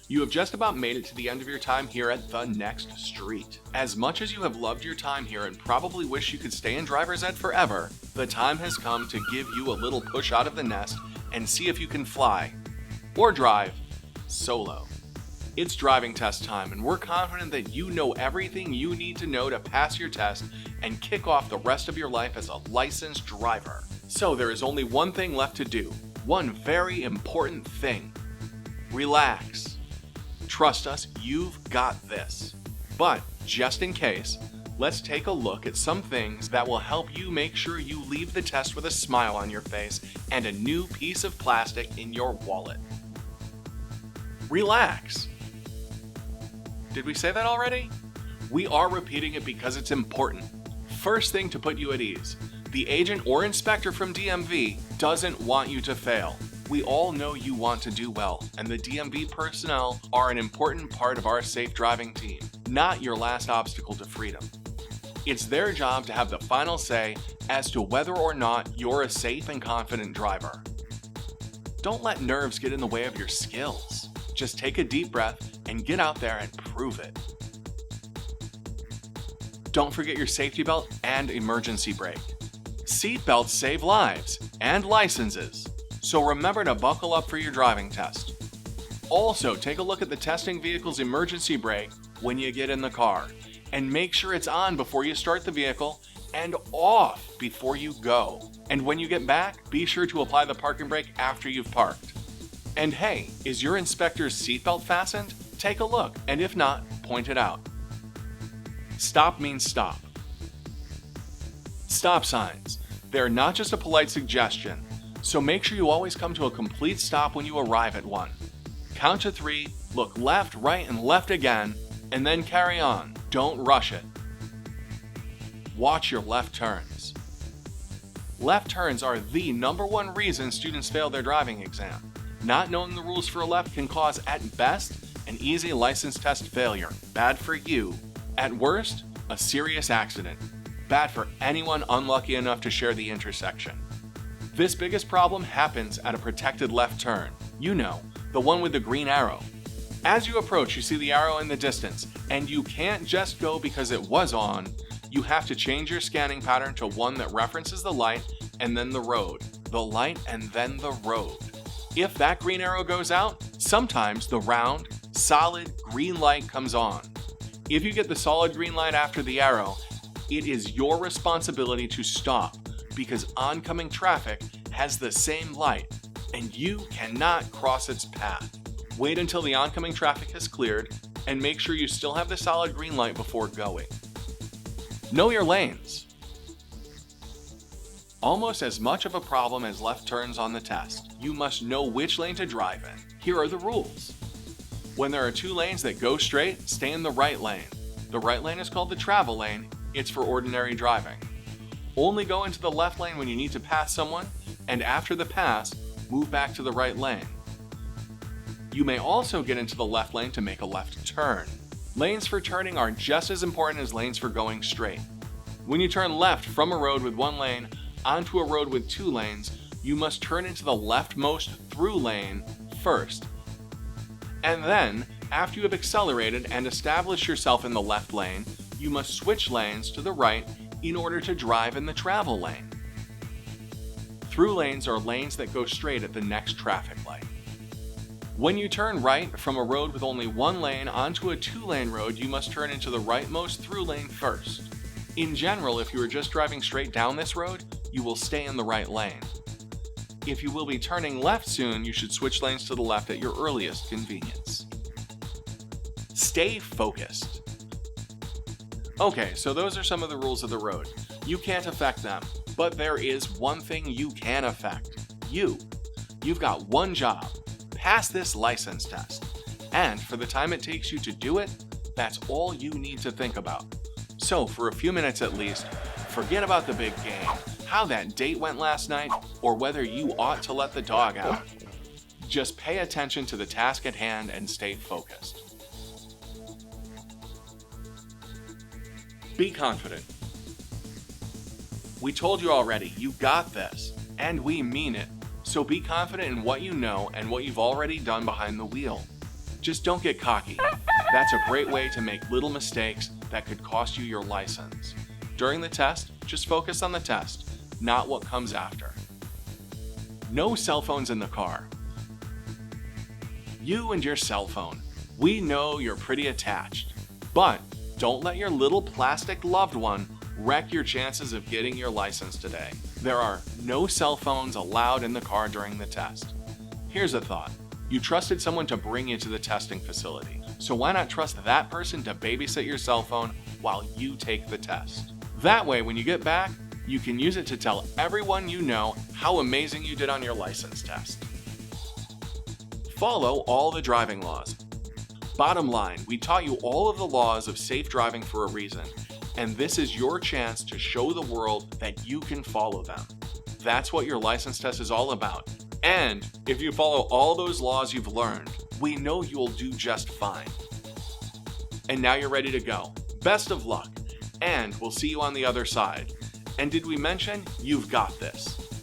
You have just about made it to the end of your time here at the next street. As much as you have loved your time here and probably wish you could stay in driver's ed forever, the time has come to give you a little push out of the nest and see if you can fly, or drive, solo. It's driving test time, and we're confident that you know everything you need to know to pass your test and kick off the rest of your life as a licensed driver. So there is only one thing left to do, one very important thing. Relax. Trust us, you've got this. But just in case, let's take a look at some things that will help you make sure you leave the test with a smile on your face and a new piece of plastic in your wallet. Relax. Did we say that already? We are repeating it because it's important. First thing to put you at ease, the agent or inspector from DMV doesn't want you to fail. We all know you want to do well, and the DMV personnel are an important part of our safe driving team, not your last obstacle to freedom. It's their job to have the final say as to whether or not you're a safe and confident driver. Don't let nerves get in the way of your skills. Just take a deep breath and get out there and prove it. Don't forget your safety belt and emergency brake. Seat belts save lives and licenses. So remember to buckle up for your driving test. Also, take a look at the testing vehicle's emergency brake when you get in the car, and make sure it's on before you start the vehicle and off before you go. And when you get back, be sure to apply the parking brake after you've parked. And hey, is your inspector's seatbelt fastened? Take a look, and if not, point it out. Stop means stop. Stop signs. They're not just a polite suggestion. So make sure you always come to a complete stop when you arrive at one. Count to 3, look left, right, and left again, and then carry on. Don't rush it. Watch your left turns. Left turns are the #1 reason students fail their driving exam. Not knowing the rules for a left can cause, at best, an easy license test failure. Bad for you. At worst, a serious accident. Bad for anyone unlucky enough to share the intersection. This biggest problem happens at a protected left turn. You know, the one with the green arrow. As you approach, you see the arrow in the distance, and you can't just go because it was on. You have to change your scanning pattern to one that references the light and then the road. The light and then the road. If that green arrow goes out, sometimes the round, solid green light comes on. If you get the solid green light after the arrow, it is your responsibility to stop, because oncoming traffic has the same light, and you cannot cross its path. Wait until the oncoming traffic has cleared, and make sure you still have the solid green light before going. Know your lanes. Almost as much of a problem as left turns on the test. You must know which lane to drive in. Here are the rules. When there are 2 lanes that go straight, stay in the right lane. The right lane is called the travel lane. It's for ordinary driving. Only go into the left lane when you need to pass someone, and after the pass, move back to the right lane. You may also get into the left lane to make a left turn. Lanes for turning are just as important as lanes for going straight. When you turn left from a road with 1 lane onto a road with 2 lanes, you must turn into the leftmost through lane first. And then, after you have accelerated and established yourself in the left lane, you must switch lanes to the right in order to drive in the travel lane. Through lanes are lanes that go straight at the next traffic light. When you turn right from a road with only 1 lane onto a 2-lane road, you must turn into the rightmost through lane first. In general, if you are just driving straight down this road, you will stay in the right lane. If you will be turning left soon, you should switch lanes to the left at your earliest convenience. Stay focused. Okay, so those are some of the rules of the road. You can't affect them, but there is one thing you can affect. You've got one job. Pass this license test. And for the time it takes you to do it, that's all you need to think about. So for a few minutes at least, forget about the big game, how that date went last night, or whether you ought to let the dog out. Just pay attention to the task at hand and stay focused. Be confident. We told you already, you got this, and we mean it. So be confident in what you know and what you've already done behind the wheel. Just don't get cocky. That's a great way to make little mistakes that could cost you your license. During the test, just focus on the test, not what comes after. No cell phones in the car. You and your cell phone. We know you're pretty attached, but don't let your little plastic loved one wreck your chances of getting your license today. There are no cell phones allowed in the car during the test. Here's a thought. You trusted someone to bring you to the testing facility, so why not trust that person to babysit your cell phone while you take the test? That way, when you get back, you can use it to tell everyone you know how amazing you did on your license test. Follow all the driving laws. Bottom line, we taught you all of the laws of safe driving for a reason, and this is your chance to show the world that you can follow them. That's what your license test is all about. And if you follow all those laws you've learned, we know you'll do just fine. And now you're ready to go. Best of luck, and we'll see you on the other side. And did we mention you've got this?